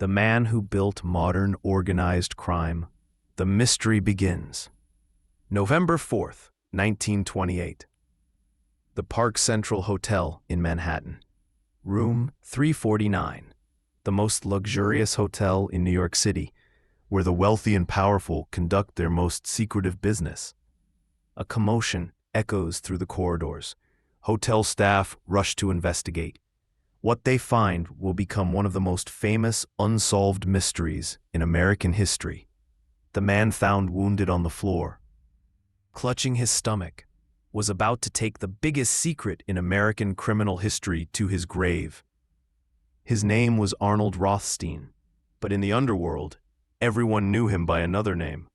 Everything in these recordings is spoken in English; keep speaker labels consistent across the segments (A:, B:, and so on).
A: The man who built modern organized crime. The mystery begins. November 4th, 1928. The Park Central Hotel in Manhattan. Room 349. The most luxurious hotel in New York City, where the wealthy and powerful conduct their most secretive business. A commotion echoes through the corridors. Hotel staff rush to investigate. What they find will become one of the most famous unsolved mysteries in American history. The man found wounded on the floor, clutching his stomach, was about to take the biggest secret in American criminal history to his grave. His name was Arnold Rothstein, but in the underworld, everyone knew him by another name,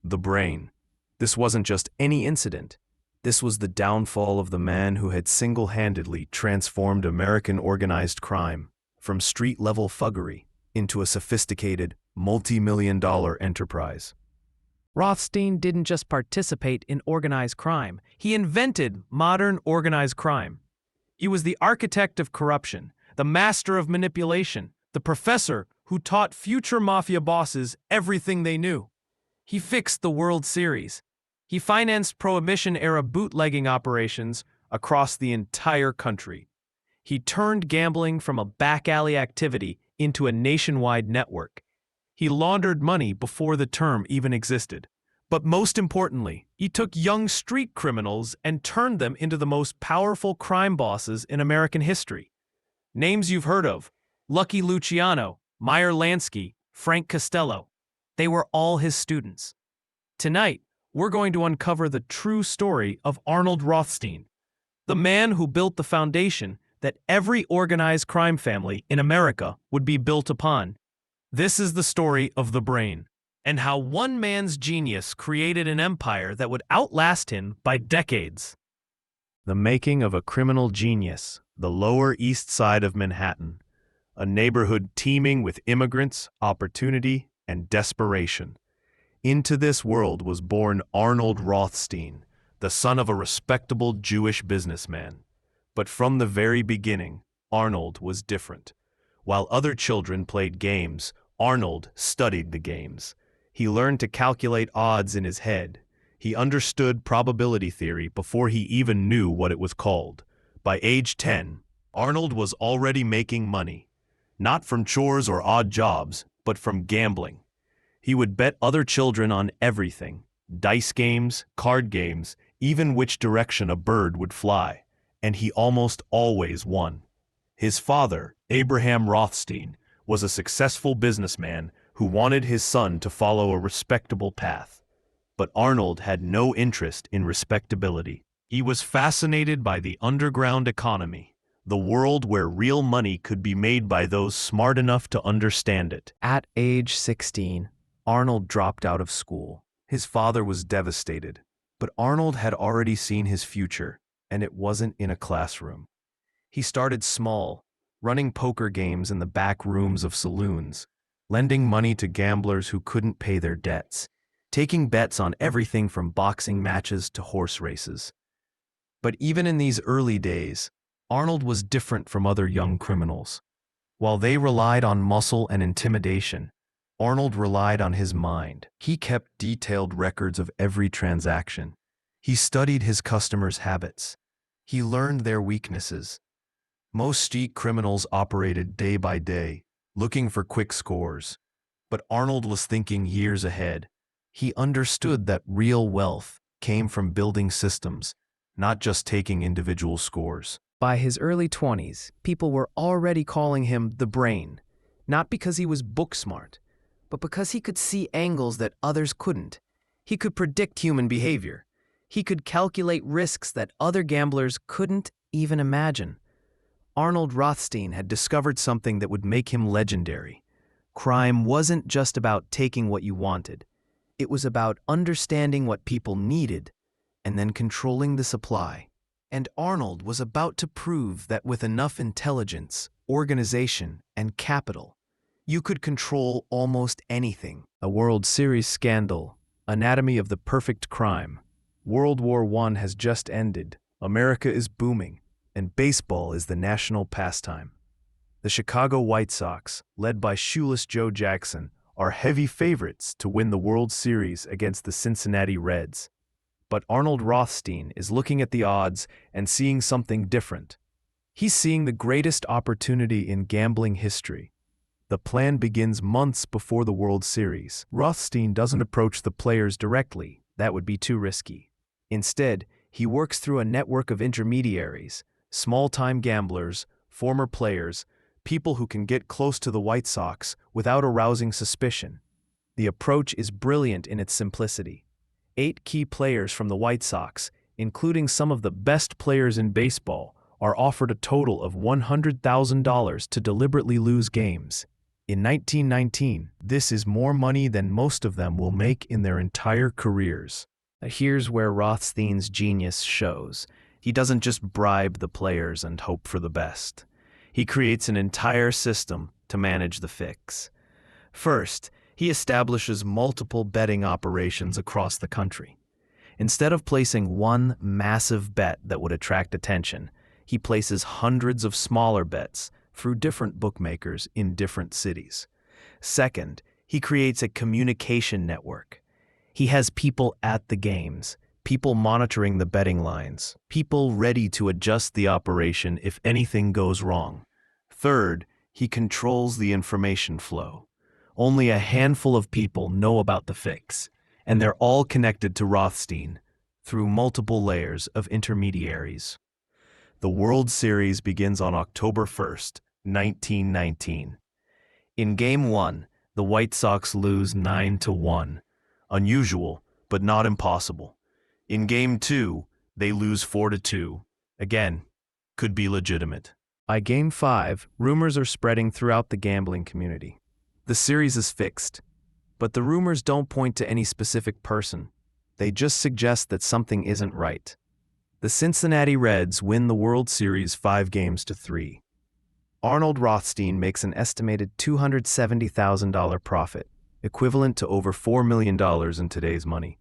A: the Brain. This wasn't just any incident. This was the downfall of the man who had single-handedly transformed American organized crime from street-level thuggery into a sophisticated, multi-million-dollar enterprise.
B: Rothstein didn't just participate in organized crime. He invented modern organized crime. He was the architect of corruption, the master of manipulation, the professor who taught future mafia bosses everything they knew. He fixed the World Series. He financed Prohibition-era bootlegging operations across the entire country. He turned gambling from a back-alley activity into a nationwide network. He laundered money before the term even existed. But most importantly, he took young street criminals and turned them into the most powerful crime bosses in American history. Names you've heard of: Lucky Luciano, Meyer, Lansky, Frank Costello. They were all his students. Tonight, we're going to uncover the true story of Arnold Rothstein, the man who built the foundation that every organized crime family in America would be built upon. This is the story of the Brain, and how one man's genius created an empire that would outlast him by decades.
A: The making of a criminal genius, the Lower East Side of Manhattan, a neighborhood teeming with immigrants, opportunity, and desperation. Into this world was born Arnold Rothstein, the son of a respectable Jewish businessman. But from the very beginning, Arnold was different. While other children played games, Arnold studied the games. He learned to calculate odds in his head. He understood probability theory before he even knew what it was called. By age 10, Arnold was already making money, not from chores or odd jobs, but from gambling. He would bet other children on everything: dice games, card games, even which direction a bird would fly, and he almost always won. His father, Abraham Rothstein, was a successful businessman who wanted his son to follow a respectable path. But Arnold had no interest in respectability. He was fascinated by the underground economy, the world where real money could be made by those smart enough to understand it.
B: At age 16,
A: Arnold dropped out of school. His father was devastated, but Arnold had already seen his future, and it wasn't in a classroom. He started small, running poker games in the back rooms of saloons, lending money to gamblers who couldn't pay their debts, taking bets on everything from boxing matches to horse races. But even in these early days, Arnold was different from other young criminals. While they relied on muscle and intimidation, Arnold relied on his mind. He kept detailed records of every transaction. He studied his customers' habits. He learned their weaknesses. Most street criminals operated day by day, looking for quick scores. But Arnold was thinking years ahead. He understood that real wealth came from building systems, not just taking individual scores.
B: by his early 20s, people were already calling him the Brain, not because he was book smart, but because he could see angles that others couldn't. He could predict human behavior. He could calculate risks that other gamblers couldn't even imagine. Arnold Rothstein had discovered something that would make him legendary. Crime wasn't just about taking what you wanted. It was about understanding what people needed and then controlling the supply. And Arnold was about to prove that with enough intelligence, organization, and capital, you could control almost anything. A World Series scandal, anatomy of the perfect crime. World War I has just ended. America is booming, and baseball is the national pastime.
A: The Chicago White Sox, led by shoeless Joe Jackson, are heavy favorites to win the World Series against the Cincinnati Reds. But Arnold Rothstein is looking at the odds and seeing something different. He's seeing the greatest opportunity in gambling history. The plan begins months before the World Series. Rothstein doesn't approach the players directly. That would be too risky. Instead, he works through a network of intermediaries, small-time gamblers, former players, people who can get close to the White Sox without arousing suspicion. The approach is brilliant in its simplicity. 8 key players from the White Sox, including some of the best players in baseball, are offered a total of $100,000 to deliberately lose games. In 1919, this is more money than most of them will make in their entire careers. Here's where Rothstein's genius shows. He doesn't just bribe the players and hope for the best. He creates an entire system to manage the fix. First, he establishes multiple betting operations across the country. Instead of placing one massive bet that would attract attention, he places hundreds of smaller bets through different bookmakers in different cities. Second, he creates a communication network. He has people at the games, people monitoring the betting lines, people ready to adjust the operation if anything goes wrong. Third, he controls the information flow. Only a handful of people know about the fix, and they're all connected to Rothstein through multiple layers of intermediaries. The World Series begins on October 1st, 1919. In Game 1, the White Sox lose 9-1. Unusual, but not impossible. In Game 2, they lose 4-2. Again, could be legitimate. By Game 5, rumors are spreading throughout the gambling community. The series is fixed, but the rumors don't point to any specific person. They just suggest that something isn't right. The Cincinnati Reds win the World Series 5-3. Arnold Rothstein makes an estimated $270,000 profit, equivalent to over $4 million in today's money.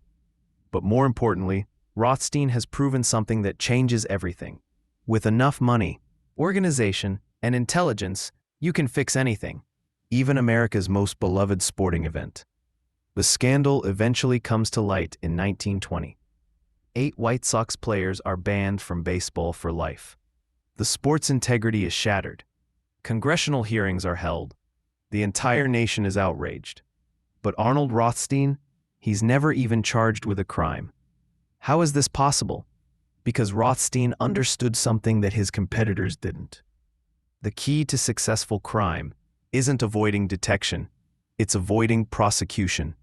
A: But more importantly, Rothstein has proven something that changes everything. With enough money, organization, and intelligence, you can fix anything, even America's most beloved sporting event. The scandal eventually comes to light in 1920. 8 White Sox players are banned from baseball for life. The sport's integrity is shattered. Congressional hearings are held. The entire nation is outraged. But Arnold Rothstein, he's never even charged with a crime. How is this possible? Because Rothstein understood something that his competitors didn't. The key to successful crime isn't avoiding detection, it's avoiding prosecution.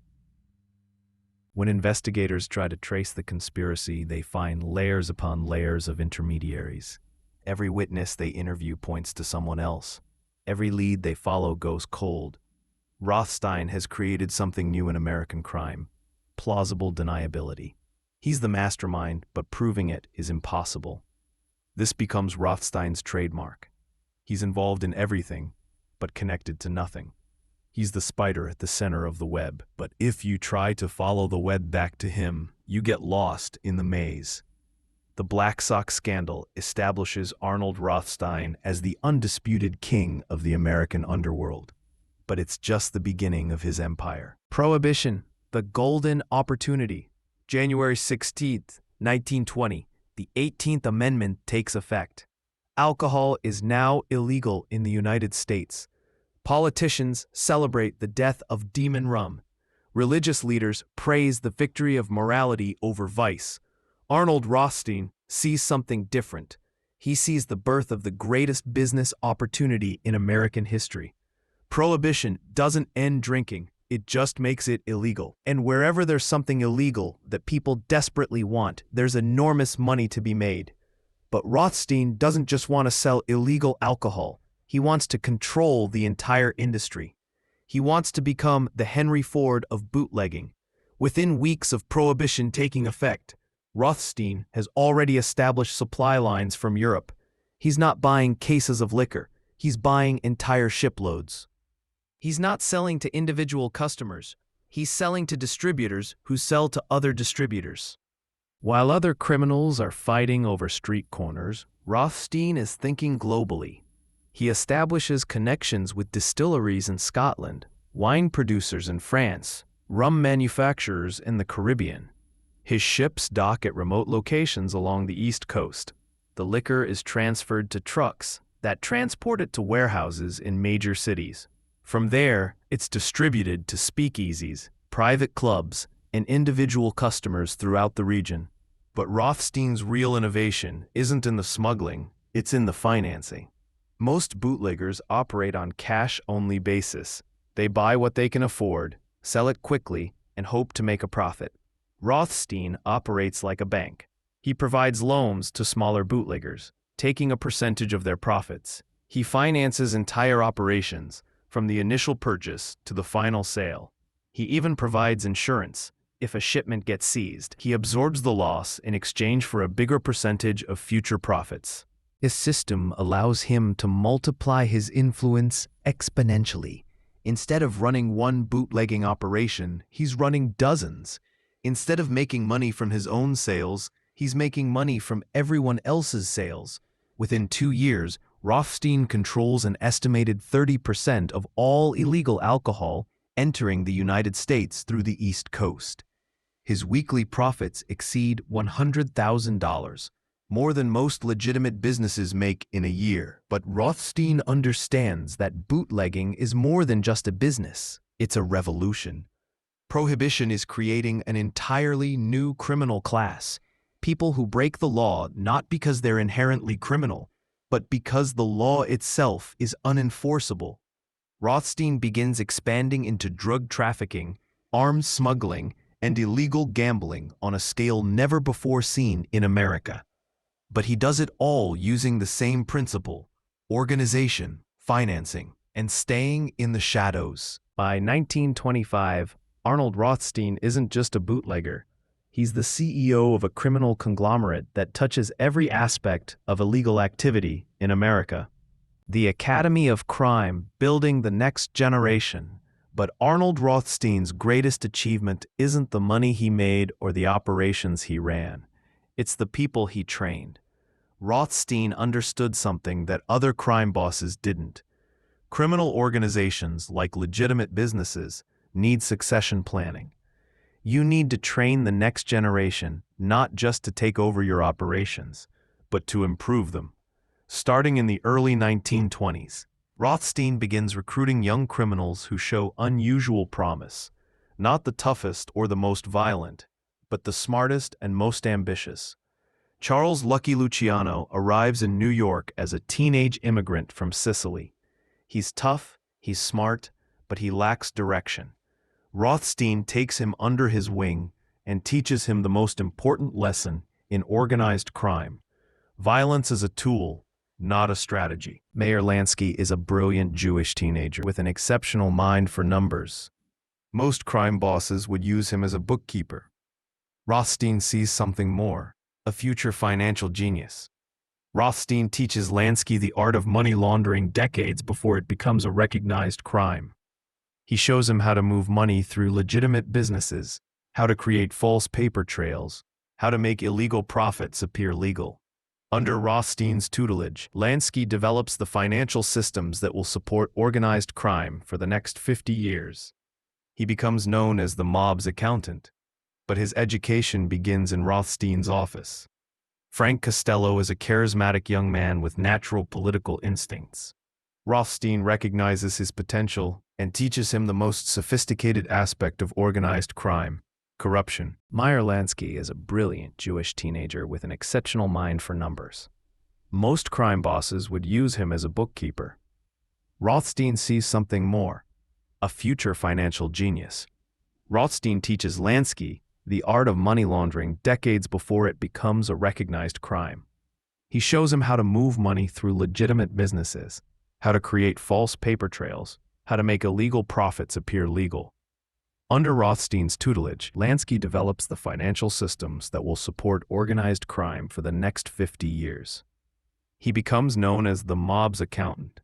A: When investigators try to trace the conspiracy, they find layers upon layers of intermediaries. Every witness they interview points to someone else. Every lead they follow goes cold. Rothstein has created something new in American crime: plausible deniability. He's the mastermind, but proving it is impossible. This becomes Rothstein's trademark. He's involved in everything, but connected to nothing. He's the spider at the center of the web, but if you try to follow the web back to him, you get lost in the maze. The Black Sox scandal establishes Arnold Rothstein as the undisputed king of the American underworld. But it's just the beginning of his empire. Prohibition, the golden opportunity. January 16, 1920, the 18th Amendment takes effect. Alcohol is now illegal in the United States. Politicians celebrate the death of demon rum. Religious leaders praise the victory of morality over vice. Arnold Rothstein sees something different. He sees the birth of the greatest business opportunity in American history. Prohibition doesn't end drinking, it just makes it illegal. And wherever there's something illegal that people desperately want, there's enormous money to be made. But Rothstein doesn't just want to sell illegal alcohol. He wants to control the entire industry. He wants to become the Henry Ford of bootlegging. Within weeks of Prohibition taking effect, Rothstein has already established supply lines from Europe. He's not buying cases of liquor. He's buying entire shiploads. He's not selling to individual customers. He's selling to distributors who sell to other distributors. While other criminals are fighting over street corners, Rothstein is thinking globally.
B: He establishes connections with distilleries in Scotland, wine producers in France, rum manufacturers in the Caribbean. His ships dock at remote locations along the East Coast. The liquor is transferred to trucks that transport it to warehouses in major cities. From there, it's distributed to speakeasies, private clubs, and individual customers throughout the region. But Rothstein's real innovation isn't in the smuggling, it's in the financing. Most bootleggers operate on cash-only basis. They buy what they can afford, sell it quickly, and hope to make a profit. Rothstein operates like a bank. He provides loans to smaller bootleggers, taking a percentage of their profits. He finances entire operations, from the initial purchase to the final sale. He even provides insurance. If a shipment gets seized, he absorbs the loss in exchange for a bigger percentage of future profits. His system allows him to multiply his influence exponentially. Instead of running one bootlegging operation, he's running dozens. Instead of making money from his own sales, he's making money from everyone else's sales. Within 2 years, Rothstein controls an estimated 30% of all illegal alcohol entering the United States through the East Coast. His weekly profits exceed $100,000, more than most legitimate businesses make in a year. But Rothstein understands that bootlegging is more than just a business, it's a revolution. Prohibition is creating an entirely new criminal class, people who break the law not because they're inherently criminal, but because the law itself is unenforceable. Rothstein begins expanding into drug trafficking, arms smuggling, and illegal gambling on a scale never before seen in America. But he does it all using the same principle: organization, financing, and staying in the shadows. By 1925, Arnold Rothstein isn't just a bootlegger. He's the CEO of a criminal conglomerate that touches every aspect of illegal activity in America. The Academy of Crime, building the next generation. But Arnold Rothstein's greatest achievement isn't the money he made or the operations he ran. It's the people he trained. Rothstein understood something that other crime bosses didn't. Criminal organizations, like legitimate businesses, need succession planning. You need to train the next generation, not just to take over your operations, but to improve them. Starting in the early 1920s, Rothstein begins recruiting young criminals who show unusual promise, not the toughest or the most violent, but the smartest and most ambitious. Charles "Lucky" Luciano arrives in New York as a teenage immigrant from Sicily. He's tough, he's smart, but he lacks direction. Rothstein takes him under his wing and teaches him the most important lesson in organized crime: violence is a tool, not a strategy. Meyer Lansky is a brilliant Jewish teenager with an exceptional mind for numbers. Most crime bosses would use him as a bookkeeper. Rothstein sees something more: a future financial genius. Rothstein teaches Lansky the art of money laundering decades before it becomes a recognized crime. He shows him how to move money through legitimate businesses, how to create false paper trails, how to make illegal profits appear legal. Under Rothstein's tutelage, Lansky develops the financial systems that will support organized crime for the next 50 years. He becomes known as the mob's accountant, but his education begins in Rothstein's office. Frank Costello is a charismatic young man with natural political instincts. Rothstein recognizes his potential and teaches him the most sophisticated aspect of organized crime: corruption. Meyer Lansky is a brilliant Jewish teenager with an exceptional mind for numbers. Most crime bosses would use him as a bookkeeper. Rothstein sees something more: a future financial genius. Rothstein teaches Lansky the art of money laundering decades before it becomes a recognized crime. He shows him how to move money through legitimate businesses, how to create false paper trails, how to make illegal profits appear legal. Under Rothstein's tutelage, Lansky develops the financial systems that will support organized crime for the next 50 years. He becomes known as the mob's accountant,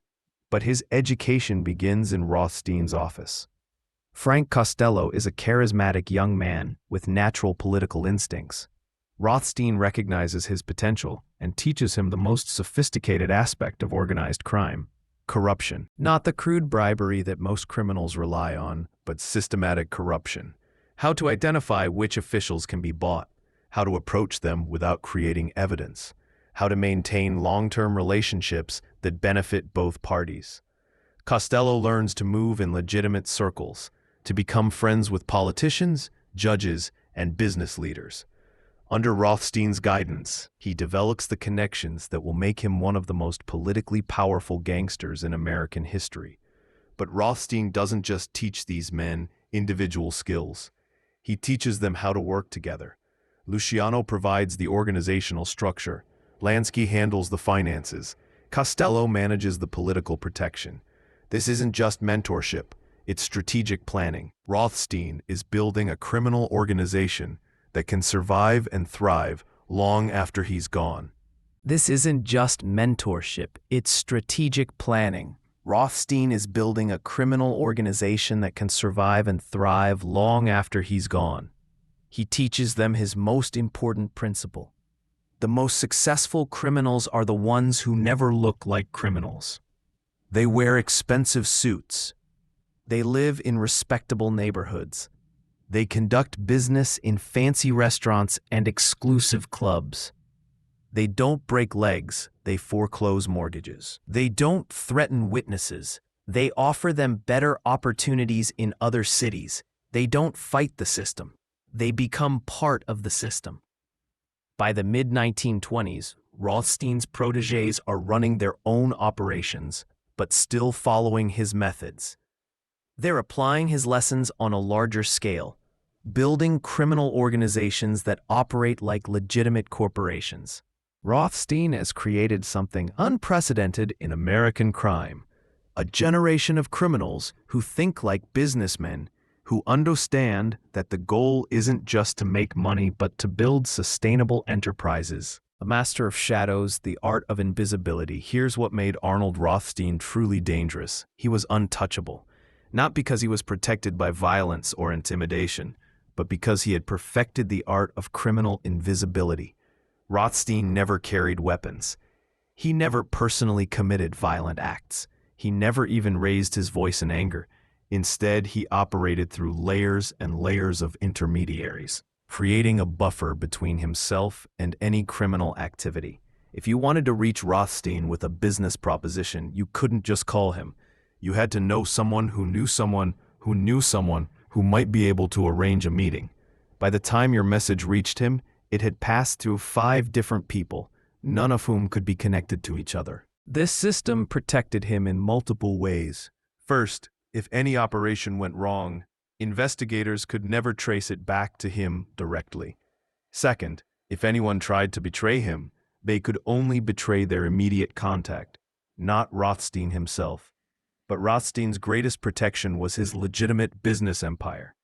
B: but his education begins in Rothstein's office. Frank Costello is a charismatic young man with natural political instincts. Rothstein recognizes his potential and teaches him the most sophisticated aspect of organized crime:
A: corruption. Not the crude bribery that most criminals rely on, but systematic corruption. How to identify which officials can be bought. How to approach them without creating evidence. How to maintain long-term relationships that benefit both parties. Costello learns to move in legitimate circles, to become friends with politicians, judges, and business leaders. Under Rothstein's guidance, he develops the connections that will make him one of the most politically powerful gangsters in American history. But Rothstein doesn't just teach these men individual skills. He teaches them how to work together. Luciano provides the organizational structure. Lansky handles the finances. Costello manages the political protection. This isn't just mentorship, it's strategic planning. Rothstein is building a criminal organization that can survive and thrive long after he's gone.
B: This isn't just mentorship, it's strategic planning.
A: Rothstein is building a criminal organization that can survive and thrive long after he's gone.
B: He teaches them his most important principle. The most successful criminals are the ones who never look like criminals.
A: They wear expensive suits.
B: They live in respectable neighborhoods.
A: They conduct business in fancy restaurants and exclusive clubs.
B: They don't break legs, they foreclose mortgages.
A: They don't threaten witnesses.
B: They offer them better opportunities in other cities. They don't fight the system. They become part of the system. By the mid-1920s, Rothstein's protégés are running their own operations, but still following his methods. They're applying his lessons on a larger scale, building criminal organizations that operate like legitimate corporations.
A: Rothstein has created something unprecedented in American crime, a generation of criminals who think like businessmen, who understand that the goal isn't just to make money but to build sustainable enterprises.
B: A master of shadows, the art of invisibility.
A: Here's what made Arnold Rothstein truly dangerous. He was untouchable. Not because he was protected by violence or intimidation, but because he had perfected the art of criminal invisibility. Rothstein never carried weapons. He never personally committed violent acts. He never even raised his voice in anger. Instead, he operated through layers and layers of intermediaries, creating a buffer between himself and any criminal activity. If you wanted to reach Rothstein with a business proposition, you couldn't just call him. You had to know someone who knew someone who knew someone who might be able to arrange a meeting. By the time your message reached him, it had passed through 5 different people, none of whom could be connected to each other.
B: This system protected him in multiple ways.
A: First, if any operation went wrong, investigators could never trace it back to him directly. Second, if anyone tried to betray him, they could only betray their immediate contact, not Rothstein himself. But Rothstein's greatest protection was his legitimate business empire.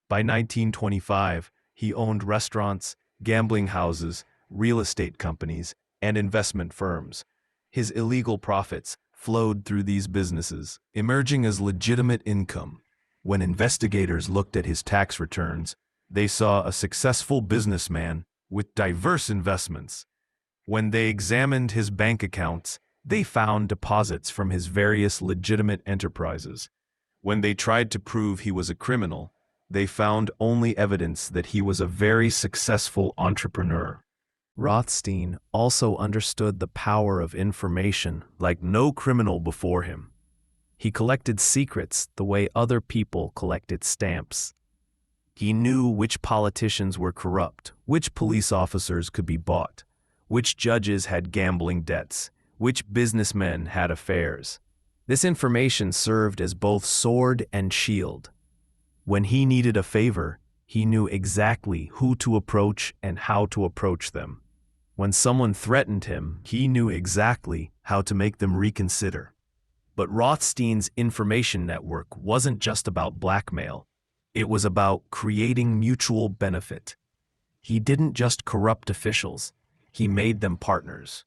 A: By 1925, he owned restaurants, gambling houses, real estate companies, and investment firms. His illegal profits flowed through these businesses, emerging as legitimate income. When investigators looked at his tax returns, they saw a successful businessman with diverse investments. When they examined his bank accounts, they found deposits from his various legitimate enterprises. When they tried to prove he was a criminal, they found only evidence that he was a very successful entrepreneur.
B: Rothstein also understood the power of information like no criminal before him. He collected secrets the way other people collected stamps. He knew which politicians were corrupt, which police officers could be bought, which judges had gambling debts, which businessmen had affairs. This information served as both sword and shield. When he needed a favor, he knew exactly who to approach and how to approach them. When someone threatened him, he knew exactly how to make them reconsider. But Rothstein's information network wasn't just about blackmail. It was about creating mutual benefit. He didn't just corrupt officials, he made them partners.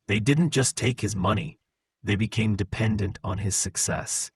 B: They didn't just take his money, they became dependent on his success.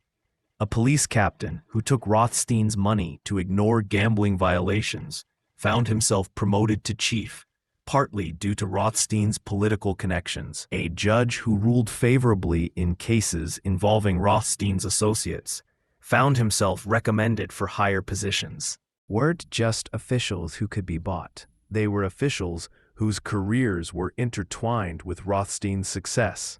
B: A police captain who took Rothstein's money to ignore gambling violations found himself promoted to chief,
A: partly due to Rothstein's political connections. A judge who ruled favorably in cases involving Rothstein's associates found himself recommended for higher positions. Weren't just officials who could be bought. They were officials whose careers were intertwined with Rothstein's success.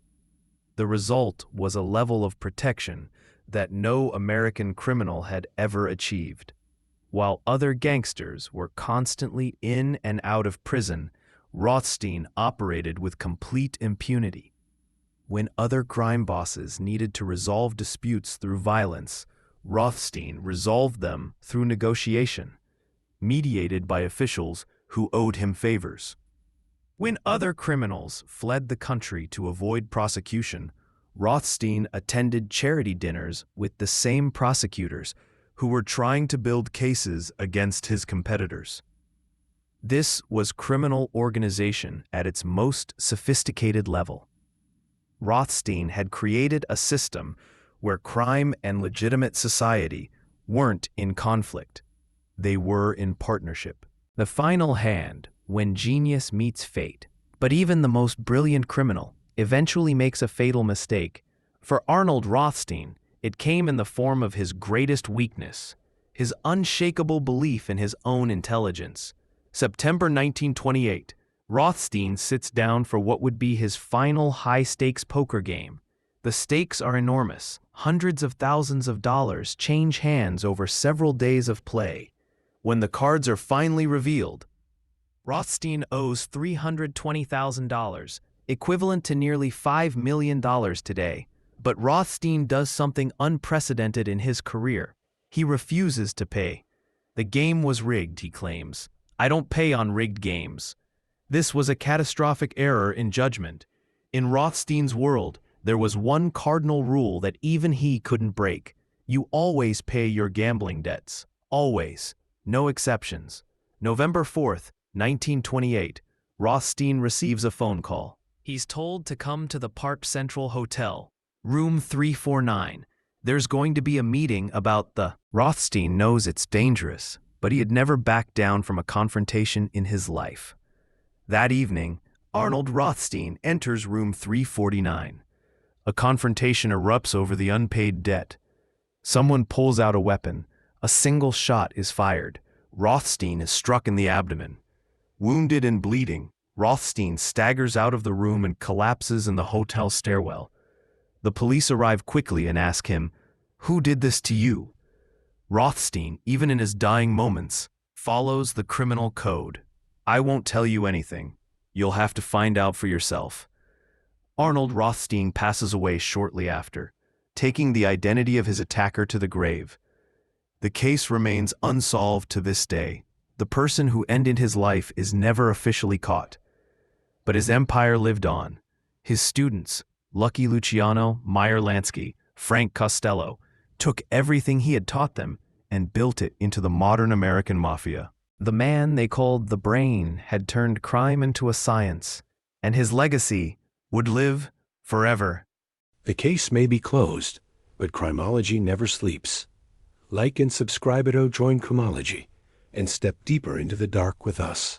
A: The result was a level of protection that no American criminal had ever achieved. While other gangsters were constantly in and out of prison, Rothstein operated with complete impunity. When other crime bosses needed to resolve disputes through violence, Rothstein resolved them through negotiation, mediated by officials who owed him favors. When other criminals fled the country to avoid prosecution, Rothstein attended charity dinners with the same prosecutors who were trying to build cases against his competitors. This was criminal organization at its most sophisticated level. Rothstein had created a system where crime and legitimate society weren't in conflict. They were in partnership. The final hand, when genius meets fate. But even the most brilliant criminal eventually makes a fatal mistake. For Arnold Rothstein, it came in the form of his greatest weakness, his unshakable belief in his own intelligence. September 1928, Rothstein sits down for what would be his final high-stakes poker game. The stakes are enormous. Hundreds of thousands of dollars change hands over several days of play. When the cards are finally revealed, Rothstein owes $320,000, equivalent to nearly $5 million today. But Rothstein does something unprecedented in his career. He refuses to pay. The game was rigged, he claims. I don't pay on rigged games. This was a catastrophic error in judgment. In Rothstein's world, there was one cardinal rule that even he couldn't break. You always pay your gambling debts. Always. No exceptions. November 4th, 1928, Rothstein receives a phone call. He's told to come to the Park Central Hotel, room 349. There's going to be a meeting about the... Rothstein knows it's dangerous, but he had never backed down from a confrontation in his life. That evening, Arnold Rothstein enters room 349. A confrontation erupts over the unpaid debt. Someone pulls out a weapon. A single shot is fired. Rothstein is struck in the abdomen. Wounded and bleeding, Rothstein staggers out of the room and collapses in the hotel stairwell. The police arrive quickly and ask him, "Who did this to you?" Rothstein, even in his dying moments, follows the criminal code. "I won't tell you anything. You'll have to find out for yourself." Arnold Rothstein passes away shortly after, taking the identity of his attacker to the grave. The case remains unsolved to this day. The person who ended his life is never officially caught. But his empire lived on. His students, Lucky Luciano, Meyer Lansky, Frank Costello, took everything he had taught them and built it into the modern American Mafia. The man they called the Brain had turned crime into a science, and his legacy would live forever.
C: The case may be closed, but criminology never sleeps. Like and subscribe at Join Criminology, and step deeper into the dark with us.